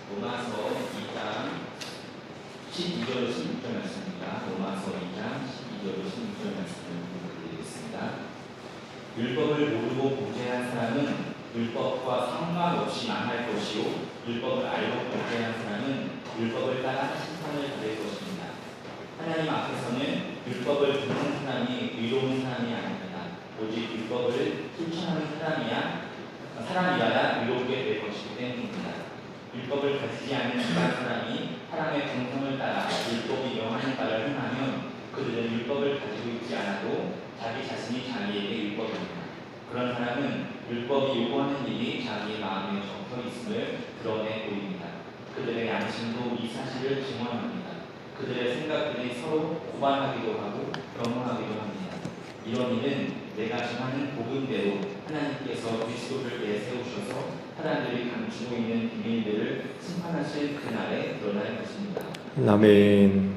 로마서 2장 12절 16절 말씀입니다. 로마서 2장 12절 16절 말씀을 드리겠습니다. 율법을 모르고 범죄한 사람은 율법과 상관없이 망할 것이요 율법을 알고 범죄한 사람은 율법을 따라 심판을 받을 것입니다. 하나님 앞에서는 율법을 듣는 사람이 의로운 사람이 아닙니다. 오직 율법을 실천하는 사람이라야 의롭게 될 것이기 때문입니다. 율법을 가지지 않는 일반 사람이 사람의 정성을 따라 율법이 명하는 바를 행하면 그들은 율법을 가지고 있지 않아도 자기 자신이 자기에게 율법입니다. 그런 사람은 율법이 요구하는 일이 자기의 마음에 적혀 있음을 드러내 보입니다. 그들의 양심도 이 사실을 증언합니다. 그들의 생각들이 서로 고발하기도 하고 변호하기도 합니다. 이런 일은 내가 정하는 복음대로 하나님께서 그리스도를 내세우셔서 사람들이 감추고 있는 비밀들을 심판하실 그날에 드러날 것입니다. 아멘.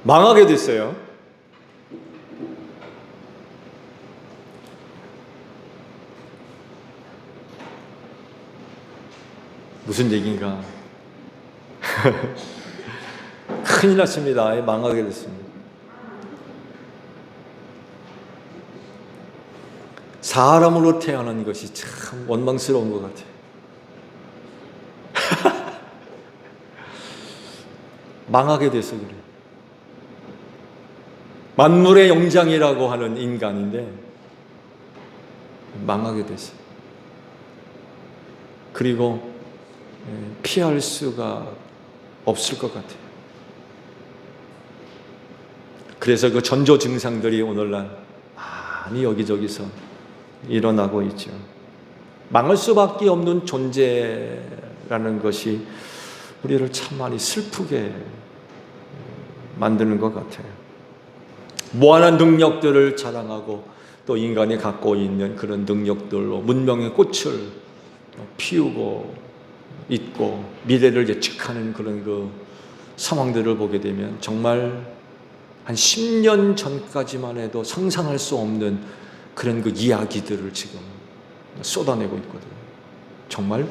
망하게 됐어요. 무슨 얘기인가? 큰일 났습니다. 망하게 됐습니다. 사람으로 태어난 것이 참 원망스러운 것 같아요. 망하게 돼서 그래요. 만물의 영장이라고 하는 인간인데 망하게 됐어요. 그리고 피할 수가 없을 것 같아요. 그래서 그 전조 증상들이 오늘날 많이 여기저기서 일어나고 있죠. 망할 수밖에 없는 존재라는 것이 우리를 참 많이 슬프게 만드는 것 같아요. 무한한 능력들을 자랑하고 또 인간이 갖고 있는 그런 능력들로 문명의 꽃을 피우고 있고 미래를 예측하는 그런 그 상황들을 보게 되면 정말 한 10년 전까지만 해도 상상할 수 없는 그런 그 이야기들을 지금 쏟아내고 있거든요. 정말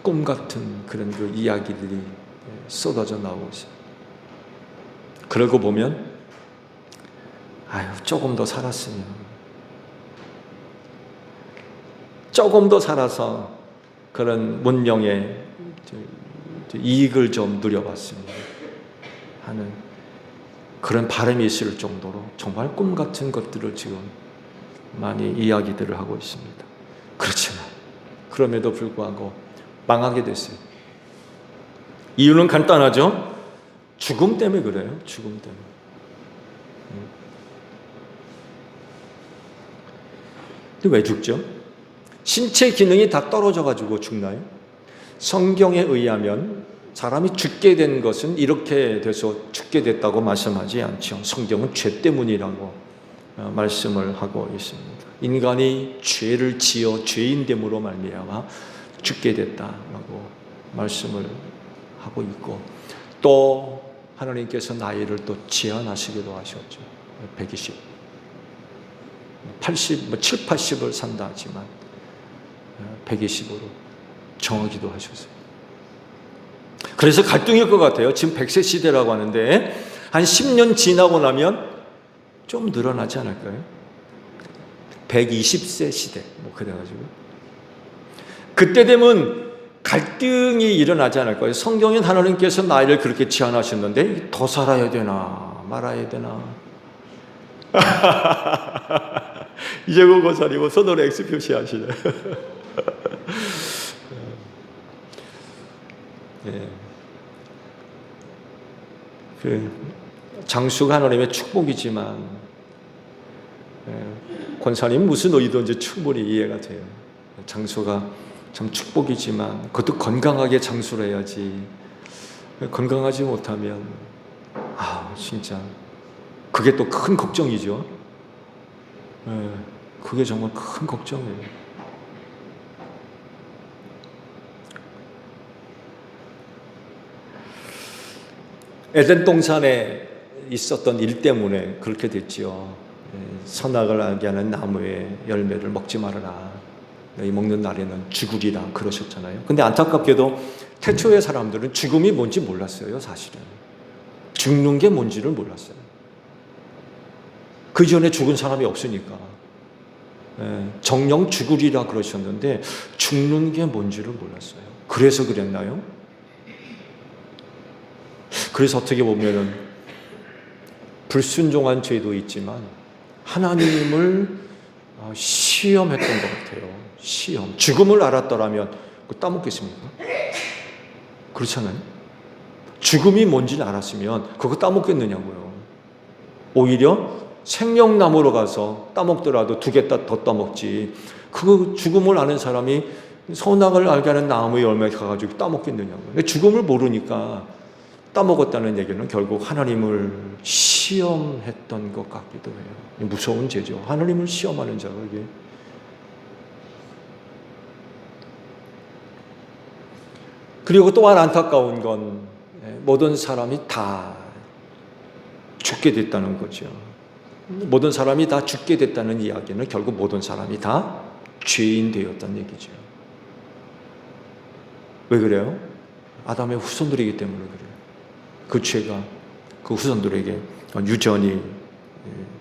꿈 같은 그런 그 이야기들이 쏟아져 나오고 있어요. 그러고 보면 조금 더 살았으면, 조금 더 살아서 그런 문명의 이익을 좀 누려봤으면 하는 그런 바람이 있을 정도로 정말 꿈 같은 것들을 지금 많이 이야기들을 하고 있습니다. 그렇지만 그럼에도 불구하고 망하게 됐어요. 이유는 간단하죠. 죽음 때문에 그래요. 죽음 때문에. 근데 왜 죽죠? 신체 기능이 다 떨어져가지고 죽나요? 성경에 의하면 사람이 죽게 된 것은 이렇게 돼서 죽게 됐다고 말씀하지 않죠. 성경은 죄 때문이라고 말씀을 하고 있습니다. 인간이 죄를 지어 죄인됨으로 말미암아 죽게 됐다라고 말씀을 하고 있고, 또 하나님께서 나이를 또 제한하시기도 하셨죠. 120, 80, 7, 80을 산다 하지만 120으로 정하기도 하셨어요. 그래서 갈등일 것 같아요. 지금 100세 시대라고 하는데 한 10년 지나고 나면 좀 늘어나지 않을까요? 120세 시대 그래가지고 그때 되면 갈등이 일어나지 않을까요? 성경엔 하나님께서 나이를 그렇게 제한하셨는데 더 살아야 되나 말아야 되나 이제 그거 사리고 손으로 X 표시하시네. 예. 장수가 하나님의 축복이지만 권사님 무슨 의도인지 충분히 이해가 돼요. 장수가 참 축복이지만 그것도 건강하게 장수를 해야지. 건강하지 못하면 진짜 그게 또 큰 걱정이죠. 그게 정말 큰 걱정이에요. 에덴 동산에 있었던 일 때문에 그렇게 됐죠. 선악을 알게 하는 나무의 열매를 먹지 말아라. 너희 먹는 날에는 죽으리라 그러셨잖아요. 근데 안타깝게도 태초의 사람들은 죽음이 뭔지 몰랐어요. 사실은 죽는 게 뭔지를 몰랐어요. 그 전에 죽은 사람이 없으니까. 정령 죽으리라 그러셨는데 죽는 게 뭔지를 몰랐어요. 그래서 그랬나요? 그래서 어떻게 보면은 불순종한 죄도 있지만 하나님을 시험했던 것 같아요. 시험. 죽음을 알았더라면 그거 따먹겠습니까? 그렇잖아요. 죽음이 뭔지를 알았으면 그거 따먹겠느냐고요. 오히려 생명나무로 가서 따먹더라도 2개 더 따먹지. 그 죽음을 아는 사람이 선악을 알게 하는 나무의 열매 가가지고 따먹겠느냐고요. 죽음을 모르니까 따먹었다는 얘기는 결국 하나님을 시험했던 것 같기도 해요. 무서운 죄죠. 하나님을 시험하는 자가 이게. 그리고 또한 안타까운 건 모든 사람이 다 죽게 됐다는 거죠. 모든 사람이 다 죽게 됐다는 이야기는 결국 모든 사람이 다 죄인 되었다는 얘기죠. 왜 그래요? 아담의 후손들이기 때문에 그래요. 그 죄가 그 후손들에게 유전이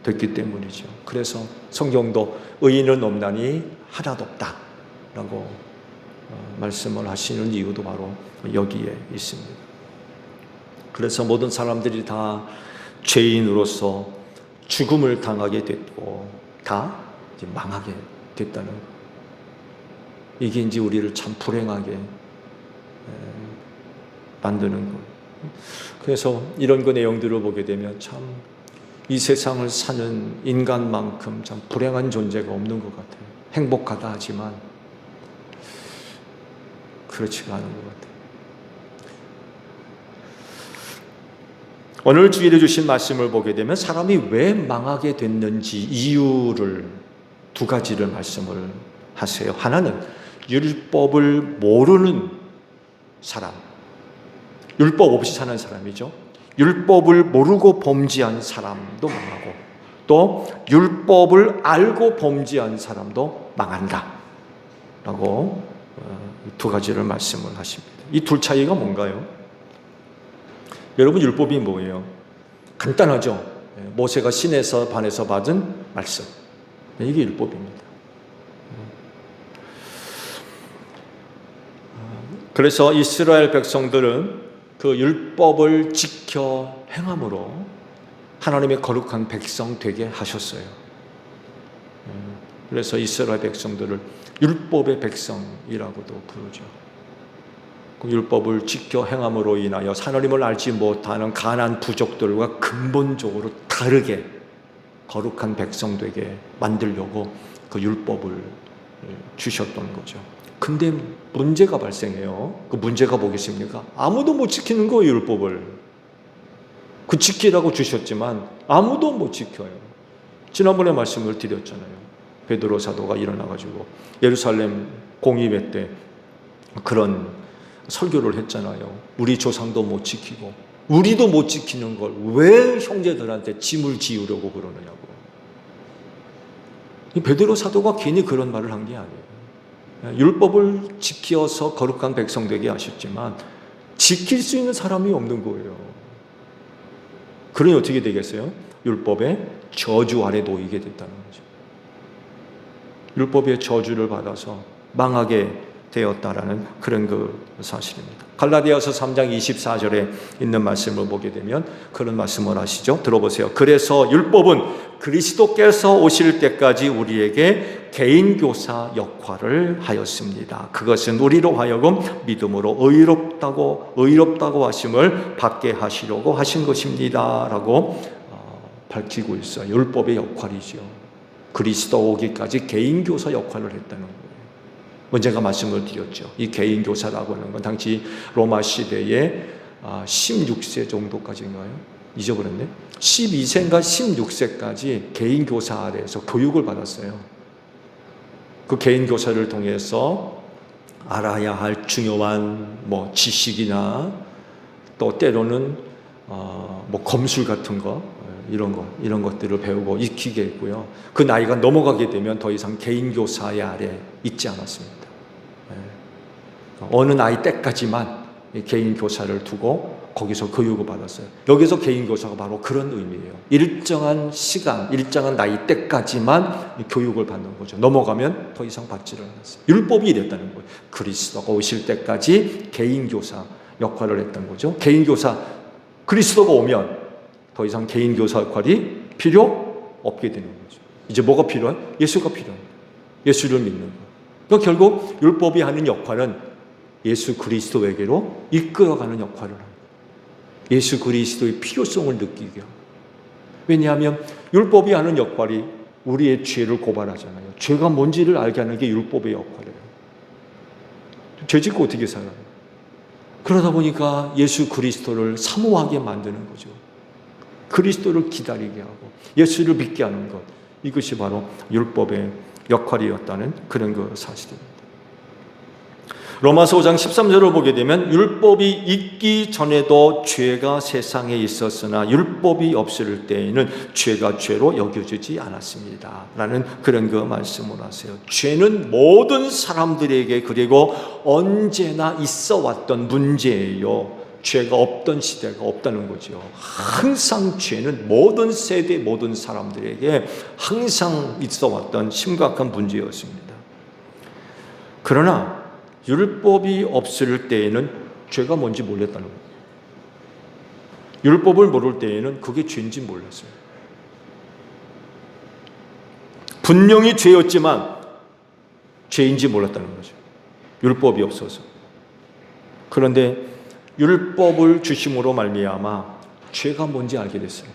됐기 때문이죠. 그래서 성경도 의인은 없나니 하나도 없다라고 말씀을 하시는 이유도 바로 여기에 있습니다. 그래서 모든 사람들이 다 죄인으로서 죽음을 당하게 됐고 다 이제 망하게 됐다는 것. 이게 이제 우리를 참 불행하게 만드는 것. 그래서 이런 그 내용들을 보게 되면 참 이 세상을 사는 인간만큼 참 불행한 존재가 없는 것 같아요. 행복하다 하지만 그렇지가 않은 것 같아요. 오늘 주일에 주신 말씀을 보게 되면 사람이 왜 망하게 됐는지 이유를 2가지를 말씀을 하세요. 하나는 율법을 모르는 사람, 율법 없이 사는 사람이죠. 율법을 모르고 범죄한 사람도 망하고 또 율법을 알고 범죄한 사람도 망한다 라고 2가지를 말씀을 하십니다. 이 둘 차이가 뭔가요? 여러분, 율법이 뭐예요? 간단하죠. 모세가 시내에서 반에서 받은 말씀, 이게 율법입니다. 그래서 이스라엘 백성들은 그 율법을 지켜 행함으로 하나님의 거룩한 백성 되게 하셨어요. 그래서 이스라엘 백성들을 율법의 백성이라고도 부르죠. 그 율법을 지켜 행함으로 인하여 하나님을 알지 못하는 가난한 부족들과 근본적으로 다르게 거룩한 백성 되게 만들려고 그 율법을 주셨던 거죠. 근데 문제가 발생해요. 그 문제가 뭐겠습니까? 아무도 못 지키는 거예요, 율법을. 그 지키라고 주셨지만 아무도 못 지켜요. 지난번에 말씀을 드렸잖아요. 베드로 사도가 일어나가지고 예루살렘 공의회 때 그런 설교를 했잖아요. 우리 조상도 못 지키고 우리도 못 지키는 걸 왜 형제들한테 짐을 지우려고 그러느냐고. 베드로 사도가 괜히 그런 말을 한 게 아니에요. 율법을 지켜서 거룩한 백성 되게 하셨지만 지킬 수 있는 사람이 없는 거예요. 그러니 어떻게 되겠어요? 율법의 저주 아래 놓이게 됐다는 거죠. 율법의 저주를 받아서 망하게 되었다라는 그런 그 사실입니다. 갈라디아서 3장 24절에 있는 말씀을 보게 되면 그런 말씀을 하시죠. 들어보세요. 그래서 율법은 그리스도께서 오실 때까지 우리에게 개인교사 역할을 하였습니다. 그것은 우리로 하여금 믿음으로 의롭다고 하심을 받게 하시려고 하신 것입니다. 라고 밝히고 있어요. 율법의 역할이죠. 그리스도 오기까지 개인교사 역할을 했다는 거예요. 언젠가 말씀을 드렸죠. 이 개인교사라고 하는 건 당시 로마 시대에 16세 정도까지인가요? 잊어버렸네. 12세인가 16세까지 개인교사 아래에서 교육을 받았어요. 그 개인교사를 통해서 알아야 할 중요한 지식이나 또 때로는 검술 같은 거 이런 것들을 배우고 익히게 했고요. 그 나이가 넘어가게 되면 더 이상 개인 교사의 아래 있지 않았습니다. 어느 나이 때까지만 개인 교사를 두고 거기서 교육을 받았어요. 여기서 개인 교사가 바로 그런 의미예요. 일정한 시간, 일정한 나이 때까지만 교육을 받는 거죠. 넘어가면 더 이상 받지를 않았어요. 율법이 이랬다는 거예요. 그리스도가 오실 때까지 개인 교사 역할을 했던 거죠. 개인 교사, 그리스도가 오면 더 이상 개인 교사 역할이 필요 없게 되는 거죠. 이제 뭐가 필요해? 예수가 필요해요. 예수를 믿는 거. 그러니까 결국 율법이 하는 역할은 예수 그리스도에게로 이끌어가는 역할을 합니다. 예수 그리스도의 필요성을 느끼게 하고. 왜냐하면 율법이 하는 역할이 우리의 죄를 고발하잖아요. 죄가 뭔지를 알게 하는 게 율법의 역할이에요. 죄 짓고 어떻게 살아요? 그러다 보니까 예수 그리스도를 사모하게 만드는 거죠. 그리스도를 기다리게 하고 예수를 믿게 하는 것, 이것이 바로 율법의 역할이었다는 그런 그 사실입니다. 로마서 5장 13절을 보게 되면 율법이 있기 전에도 죄가 세상에 있었으나 율법이 없을 때에는 죄가 죄로 여겨지지 않았습니다 라는 그런 그 말씀을 하세요. 죄는 모든 사람들에게 그리고 언제나 있어 왔던 문제예요. 죄가 없던 시대가 없다는 거죠. 항상 죄는 모든 세대 모든 사람들에게 항상 있어 왔던 심각한 문제였습니다. 그러나 율법이 없을 때에는 죄가 뭔지 몰랐다는 거예요. 율법을 모를 때에는 그게 죄인지 몰랐어요. 분명히 죄였지만 죄인지 몰랐다는 거죠. 율법이 없어서. 그런데 율법을 주심으로 말미암아 죄가 뭔지 알게 됐어요.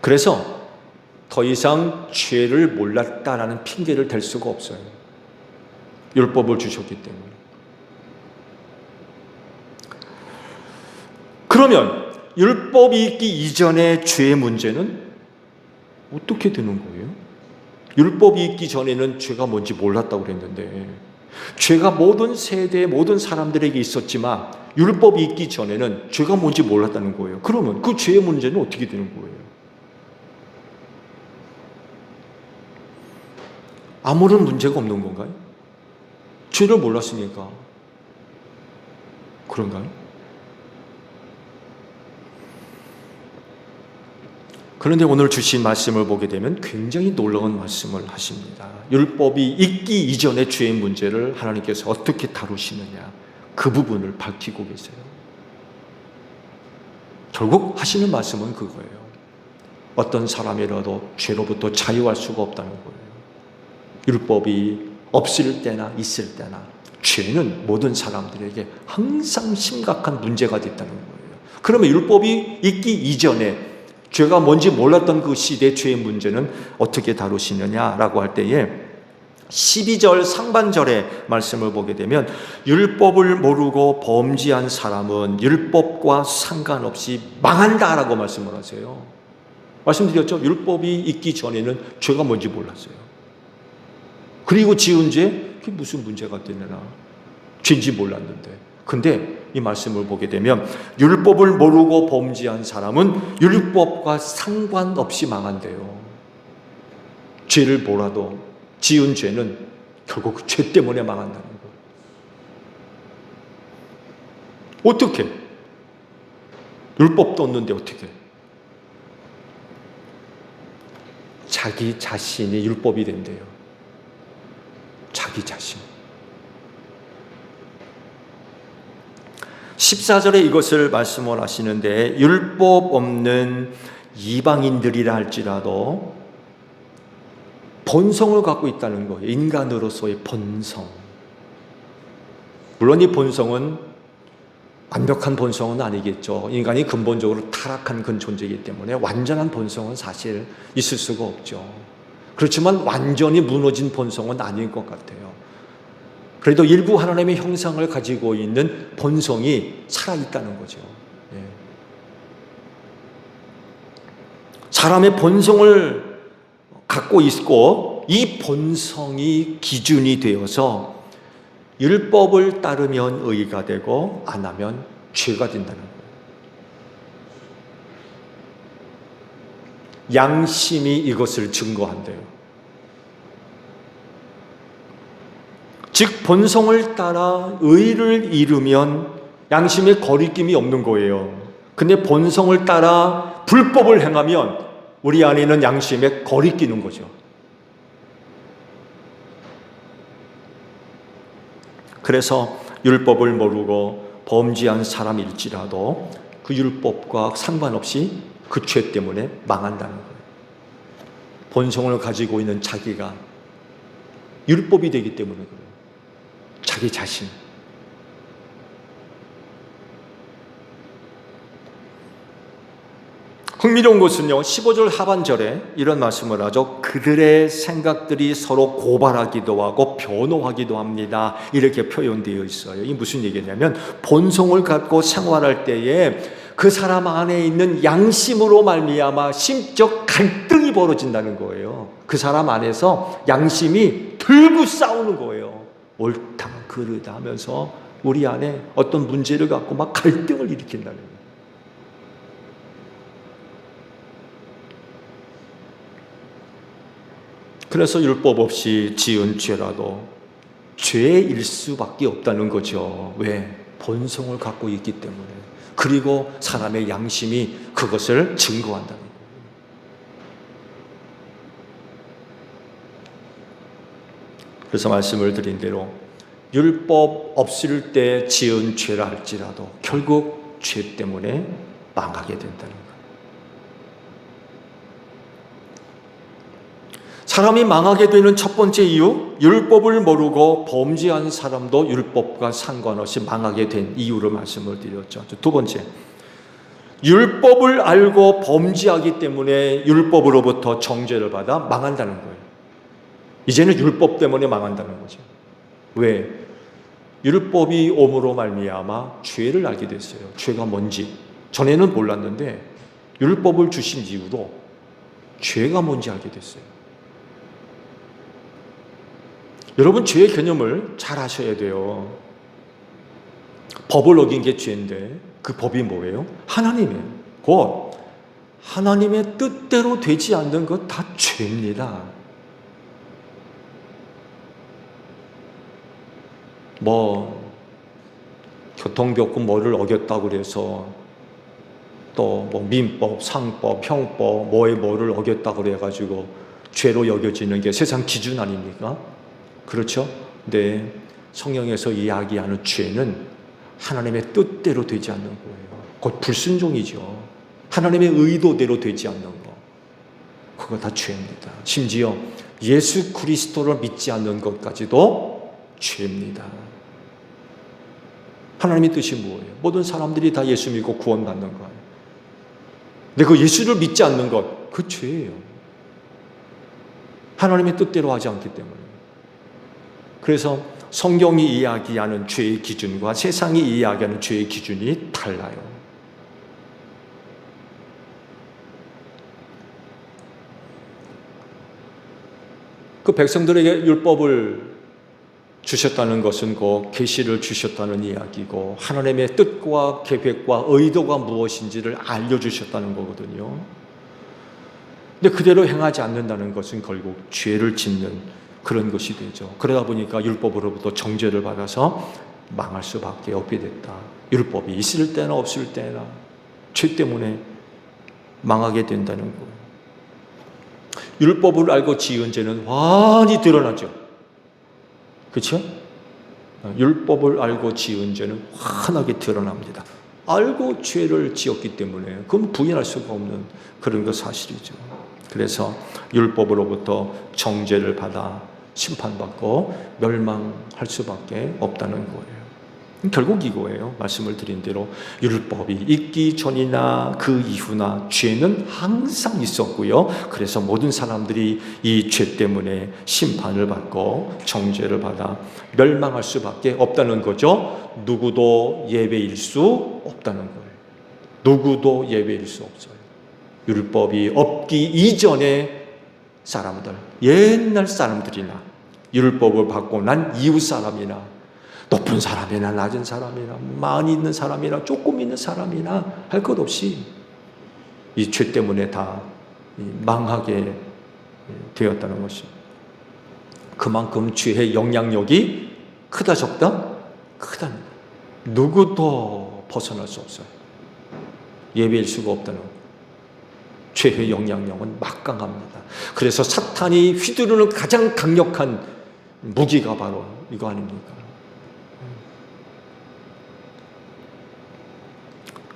그래서 더 이상 죄를 몰랐다라는 핑계를 댈 수가 없어요. 율법을 주셨기 때문에. 그러면 율법이 있기 이전의 죄의 문제는 어떻게 되는 거예요? 율법이 있기 전에는 죄가 뭔지 몰랐다고 그랬는데 죄가 모든 세대 모든 사람들에게 있었지만 율법이 있기 전에는 죄가 뭔지 몰랐다는 거예요. 그러면 그 죄의 문제는 어떻게 되는 거예요? 아무런 문제가 없는 건가요? 죄를 몰랐으니까 그런가요? 그런데 오늘 주신 말씀을 보게 되면 굉장히 놀라운 말씀을 하십니다. 율법이 있기 이전의 죄의 문제를 하나님께서 어떻게 다루시느냐, 그 부분을 밝히고 계세요. 결국 하시는 말씀은 그거예요. 어떤 사람이라도 죄로부터 자유할 수가 없다는 거예요. 율법이 없을 때나 있을 때나 죄는 모든 사람들에게 항상 심각한 문제가 됐다는 거예요. 그러면 율법이 있기 이전에 죄가 뭔지 몰랐던 그 시대의 죄의 문제는 어떻게 다루시느냐라고 할 때에 12절 상반절의 말씀을 보게 되면 율법을 모르고 범죄한 사람은 율법과 상관없이 망한다라고 말씀을 하세요. 말씀드렸죠? 율법이 있기 전에는 죄가 뭔지 몰랐어요. 그리고 지은 죄, 그게 무슨 문제가 되느냐. 죄인지 몰랐는데. 근데 이 말씀을 보게 되면 율법을 모르고 범죄한 사람은 율법과 상관없이 망한대요. 죄를 몰라도 지은 죄는 결국 그 죄 때문에 망한다는 거예요. 어떻게? 율법도 없는데 어떻게? 자기 자신이 율법이 된대요. 자기 자신. 14절에 이것을 말씀을 하시는데 율법 없는 이방인들이라 할지라도 본성을 갖고 있다는 거예요. 인간으로서의 본성. 물론 이 본성은 완벽한 본성은 아니겠죠. 인간이 근본적으로 타락한 그런 존재이기 때문에 완전한 본성은 사실 있을 수가 없죠. 그렇지만 완전히 무너진 본성은 아닐 것 같아요. 그래도 일부 하나님의 형상을 가지고 있는 본성이 살아있다는 거죠. 예. 사람의 본성을 갖고 있고 이 본성이 기준이 되어서 율법을 따르면 의가 되고 안 하면 죄가 된다는 거예요. 양심이 이것을 증거한대요. 즉 본성을 따라 의를 이루면 양심에 거리낌이 없는 거예요. 근데 본성을 따라 불법을 행하면 우리 안에 있는 양심에 거리끼는 거죠. 그래서 율법을 모르고 범죄한 사람일지라도 그 율법과 상관없이 그 죄 때문에 망한다는 거예요. 본성을 가지고 있는 자기가 율법이 되기 때문에 그래요. 자기 자신. 흥미로운 것은요, 15절 하반절에 이런 말씀을 하죠. 그들의 생각들이 서로 고발하기도 하고 변호하기도 합니다. 이렇게 표현되어 있어요. 이게 무슨 얘기냐면 본성을 갖고 생활할 때에 그 사람 안에 있는 양심으로 말미암아 심적 갈등이 벌어진다는 거예요. 그 사람 안에서 양심이 들고 싸우는 거예요. 옳다 그르다 하면서 우리 안에 어떤 문제를 갖고 막 갈등을 일으킨다는 거예요. 그래서 율법 없이 지은 죄라도 죄일 수밖에 없다는 거죠. 왜? 본성을 갖고 있기 때문에. 그리고 사람의 양심이 그것을 증거한다는 거예요. 그래서 말씀을 드린 대로 율법 없을 때 지은 죄라 할지라도 결국 죄 때문에 망하게 된다는 거예요. 사람이 망하게 되는 첫 번째 이유, 율법을 모르고 범죄한 사람도 율법과 상관없이 망하게 된 이유를 말씀을 드렸죠. 두 번째, 율법을 알고 범죄하기 때문에 율법으로부터 정죄를 받아 망한다는 거예요. 이제는 율법 때문에 망한다는 거죠. 왜? 율법이 옴으로 말미암아 죄를 알게 됐어요. 죄가 뭔지 전에는 몰랐는데 율법을 주신 이후로 죄가 뭔지 알게 됐어요. 여러분, 죄의 개념을 잘 아셔야 돼요. 법을 어긴 게 죄인데 그 법이 뭐예요? 하나님의, 곧 하나님의 뜻대로 되지 않는 것 다 죄입니다. 교통법규 뭐를 어겼다고 그래서 또 민법, 상법, 형법 뭐를 어겼다고 그래가지고 죄로 여겨지는 게 세상 기준 아닙니까? 그렇죠? 네. 성경에서 이야기하는 죄는 하나님의 뜻대로 되지 않는 거예요. 곧 불순종이죠. 하나님의 의도대로 되지 않는 거. 그거 다 죄입니다. 심지어 예수 그리스도를 믿지 않는 것까지도 죄입니다. 하나님의 뜻이 뭐예요? 모든 사람들이 다 예수 믿고 구원받는 거예요. 근데 그 예수를 믿지 않는 것, 그 죄예요. 하나님의 뜻대로 하지 않기 때문에. 그래서 성경이 이야기하는 죄의 기준과 세상이 이야기하는 죄의 기준이 달라요. 그 백성들에게 율법을 주셨다는 것은 그 계시를 주셨다는 이야기고 하나님의 뜻과 계획과 의도가 무엇인지를 알려주셨다는 거거든요. 근데 그대로 행하지 않는다는 것은 결국 죄를 짓는 그런 것이 되죠. 그러다 보니까 율법으로부터 정죄를 받아서 망할 수밖에 없게 됐다. 율법이 있을 때나 없을 때나 죄 때문에 망하게 된다는 거예요. 율법을 알고 지은 죄는 환히 드러나죠. 그렇죠? 율법을 알고 지은 죄는 환하게 드러납니다. 알고 죄를 지었기 때문에 그건 부인할 수가 없는 그런 거 사실이죠. 그래서 율법으로부터 정죄를 받아 심판받고 멸망할 수밖에 없다는 거예요. 결국 이거예요. 말씀을 드린 대로 율법이 있기 전이나 그 이후나 죄는 항상 있었고요. 그래서 모든 사람들이 이 죄 때문에 심판을 받고 정죄를 받아 멸망할 수밖에 없다는 거죠. 누구도 예외일 수 없다는 거예요. 누구도 예외일 수 없어요. 율법이 없기 이전에 사람들, 옛날 사람들이나 율법을 받고 난 이후 사람이나 높은 사람이나 낮은 사람이나 많이 있는 사람이나 조금 있는 사람이나 할 것 없이 이 죄 때문에 다 망하게 되었다는 것입니다. 그만큼 죄의 영향력이 크다 적다? 크다. 누구도 벗어날 수 없어요. 예배일 수가 없다는 거예요. 죄의 영향력은 막강합니다. 그래서 사탄이 휘두르는 가장 강력한 무기가 바로 이거 아닙니까?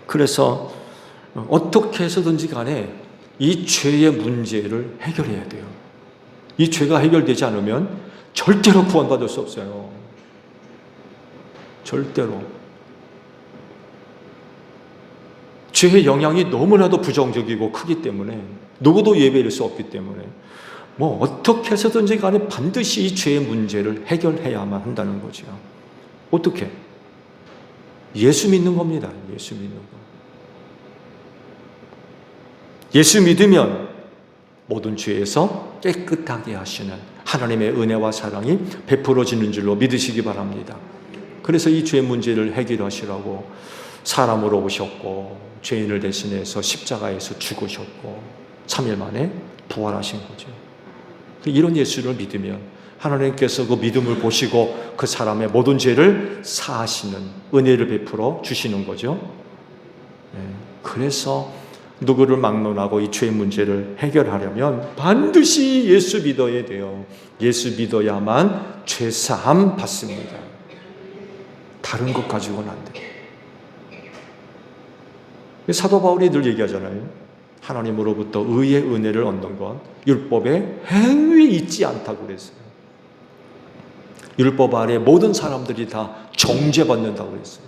그래서 어떻게 해서든지 간에 이 죄의 문제를 해결해야 돼요. 이 죄가 해결되지 않으면 절대로 구원받을 수 없어요. 절대로. 죄의 영향이 너무나도 부정적이고 크기 때문에 누구도 예배할 수 없기 때문에 뭐 어떻게 해서든지 간에 반드시 이 죄의 문제를 해결해야만 한다는 거죠. 어떻게? 예수 믿는 겁니다. 예수 믿는 거. 예수 믿으면 모든 죄에서 깨끗하게 하시는 하나님의 은혜와 사랑이 베풀어지는 줄로 믿으시기 바랍니다. 그래서 이 죄 문제를 해결하시라고 사람으로 오셨고 죄인을 대신해서 십자가에서 죽으셨고 3일 만에 부활하신 거죠. 이런 예수를 믿으면 하나님께서 그 믿음을 보시고 그 사람의 모든 죄를 사하시는 은혜를 베풀어 주시는 거죠. 그래서 누구를 막론하고 이 죄 문제를 해결하려면 반드시 예수 믿어야 돼요. 예수 믿어야만 죄 사함 받습니다. 다른 것 가지고는 안 돼요. 사도 바울이 늘 얘기하잖아요. 하나님으로부터 의의 은혜를 얻는 것, 율법에 행위 있지 않다고 그랬어요. 율법 아래 모든 사람들이 다 정죄받는다고 그랬어요.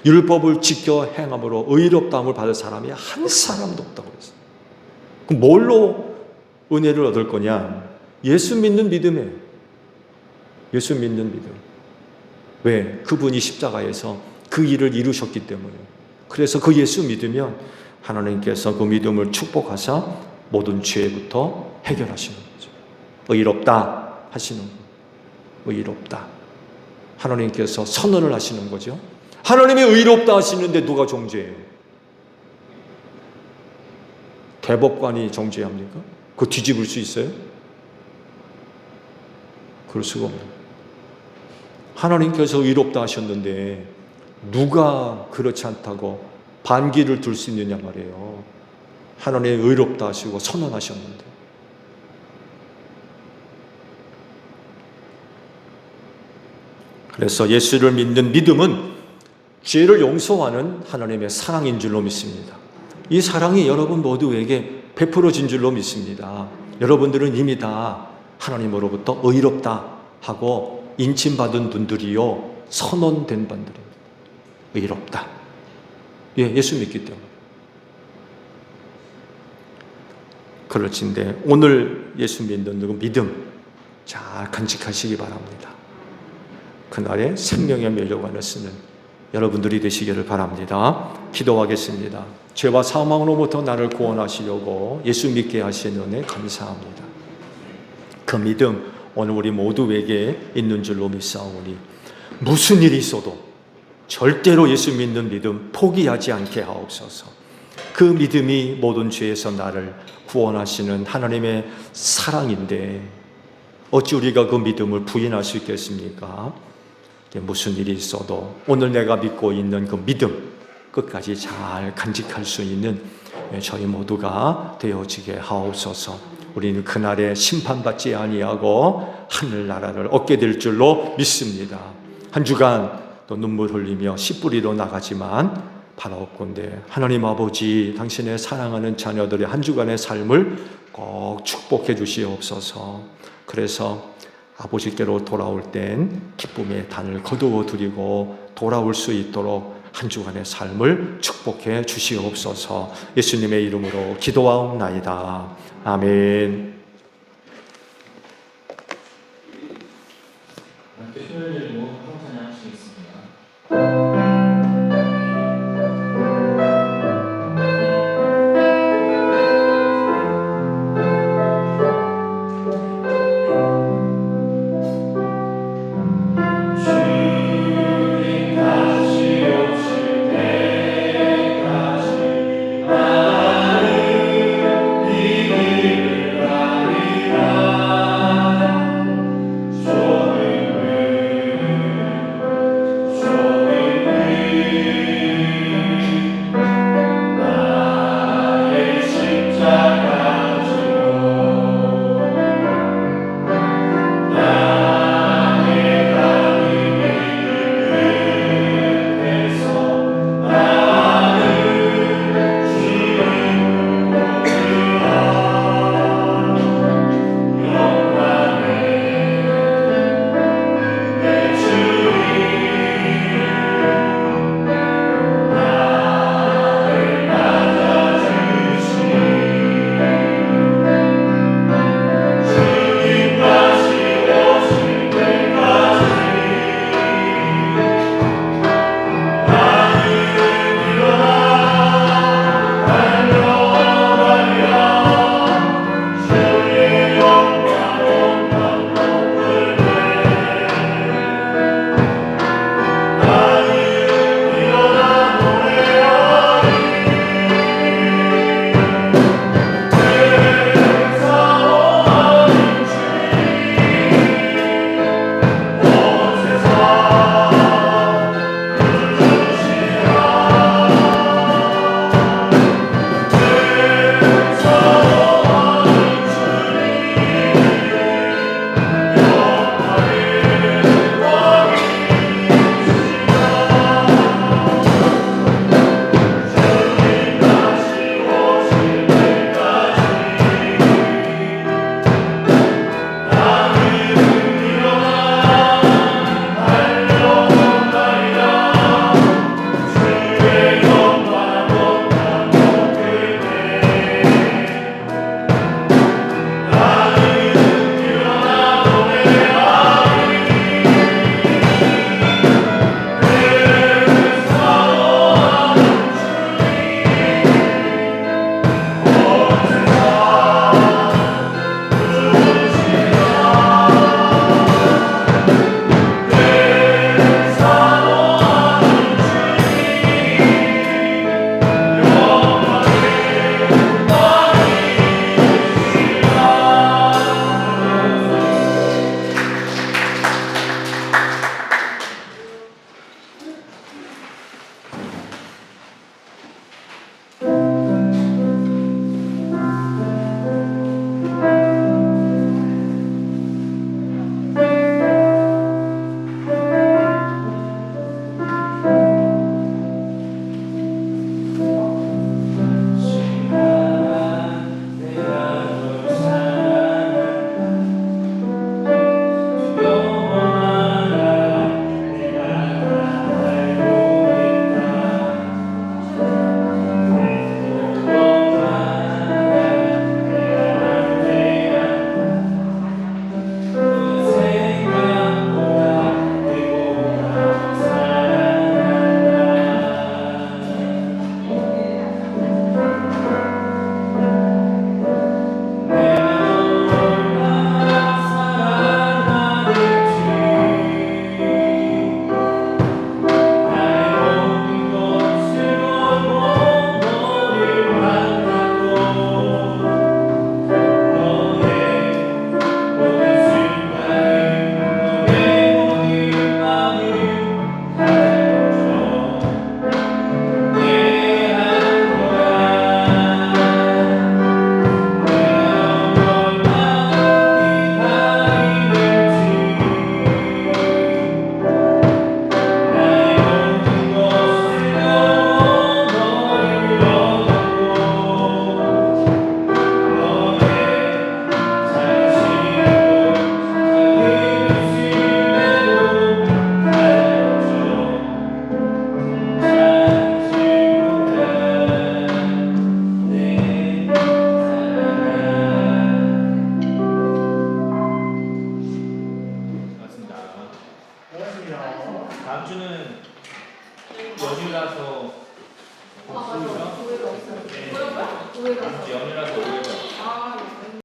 율법을 지켜 행함으로 의롭다함을 받을 사람이 한 사람도 없다고 그랬어요. 그럼 뭘로 은혜를 얻을 거냐? 예수 믿는 믿음에. 예수 믿는 믿음. 왜? 그분이 십자가에서 그 일을 이루셨기 때문에. 그래서 그 예수 믿으면 하나님께서 그 믿음을 축복하사 모든 죄부터 해결하시는 거죠. 의롭다 하시는 거예요. 의롭다. 하나님께서 선언을 하시는 거죠. 하나님이 의롭다 하시는데 누가 정죄해요? 대법관이 정죄합니까? 그거 뒤집을 수 있어요? 그럴 수가 없는 거예요. 하나님께서 의롭다 하셨는데 누가 그렇지 않다고 반기를 둘 수 있느냐 말이에요. 하나님이 의롭다 하시고 선언하셨는데. 그래서 예수를 믿는 믿음은 죄를 용서하는 하나님의 사랑인 줄로 믿습니다. 이 사랑이 여러분 모두에게 베풀어진 줄로 믿습니다. 여러분들은 이미 다 하나님으로부터 의롭다 하고 인침받은 분들이요, 선언된 분들입니다. 의롭다. 예, 예수 믿기 때문에. 그렇지인데 오늘 예수 믿는 그 믿음 잘 간직하시기 바랍니다. 그날의 생명의 면류관을 쓰는 여러분들이 되시기를 바랍니다. 기도하겠습니다. 죄와 사망으로부터 나를 구원하시려고 예수 믿게 하신 은혜 감사합니다. 그 믿음 오늘 우리 모두에게 있는 줄로 믿사오니 무슨 일이 있어도 절대로 예수 믿는 믿음 포기하지 않게 하옵소서. 그 믿음이 모든 죄에서 나를 구원하시는 하나님의 사랑인데 어찌 우리가 그 믿음을 부인할 수 있겠습니까? 무슨 일이 있어도 오늘 내가 믿고 있는 그 믿음 끝까지 잘 간직할 수 있는 저희 모두가 되어지게 하옵소서. 우리는 그날에 심판받지 아니하고 하늘나라를 얻게 될 줄로 믿습니다. 한 주간 또 눈물 흘리며 씨 뿌리러 나가지만 바라옵건대 하나님 아버지, 당신의 사랑하는 자녀들의 한 주간의 삶을 꼭 축복해 주시옵소서. 그래서 아버지께로 돌아올 땐 기쁨의 단을 거두어 드리고 돌아올 수 있도록 한 주간의 삶을 축복해 주시옵소서. 예수님의 이름으로 기도하옵나이다. 아멘. 손을 들고 한번 찬양하시겠습니다. 나는 이 주는 연휴라서 아 맞아. 교회가 없어요. 네. 뭐라고요? 교회가 다음 주 없어요. 연휴라서 오해가 아